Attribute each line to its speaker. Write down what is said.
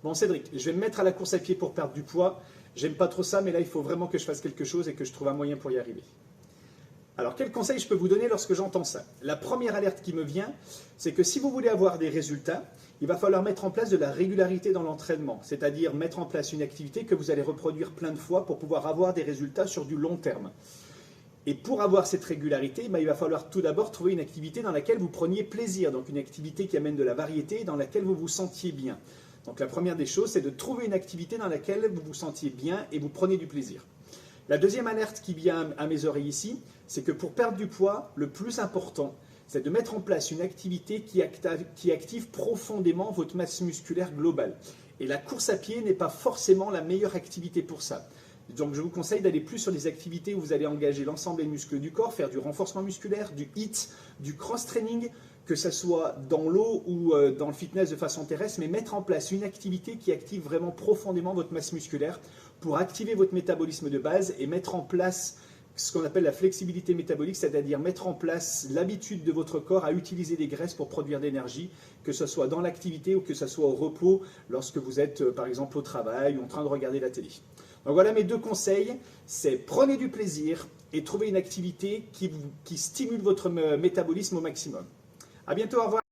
Speaker 1: Bon Cédric, je vais me mettre à la course à pied pour perdre du poids. J'aime pas trop ça, mais là il faut vraiment que je fasse quelque chose et que je trouve un moyen pour y arriver. Alors quel conseil je peux vous donner lorsque j'entends ça? La première alerte qui me vient, c'est que si vous voulez avoir des résultats, il va falloir mettre en place de la régularité dans l'entraînement, c'est-à-dire mettre en place une activité que vous allez reproduire plein de fois pour pouvoir avoir des résultats sur du long terme. Et pour avoir cette régularité, il va falloir tout d'abord trouver une activité dans laquelle vous preniez plaisir, donc une activité qui amène de la variété et dans laquelle vous vous sentiez bien. Donc la première des choses, c'est de trouver une activité dans laquelle vous vous sentiez bien et vous prenez du plaisir. La deuxième alerte qui vient à mes oreilles ici, c'est que pour perdre du poids, le plus important, c'est de mettre en place une activité qui active profondément votre masse musculaire globale. Et la course à pied n'est pas forcément la meilleure activité pour ça. Donc je vous conseille d'aller plus sur des activités où vous allez engager l'ensemble des muscles du corps, faire du renforcement musculaire, du HIIT, du cross-training, que ce soit dans l'eau ou dans le fitness de façon terrestre, mais mettre en place une activité qui active vraiment profondément votre masse musculaire pour activer votre métabolisme de base et mettre en place ce qu'on appelle la flexibilité métabolique, c'est-à-dire mettre en place l'habitude de votre corps à utiliser des graisses pour produire de l'énergie, que ce soit dans l'activité ou que ce soit au repos, lorsque vous êtes par exemple au travail ou en train de regarder la télé. Donc voilà mes deux conseils, c'est prenez du plaisir et trouvez une activité qui stimule votre métabolisme au maximum. À bientôt, au revoir.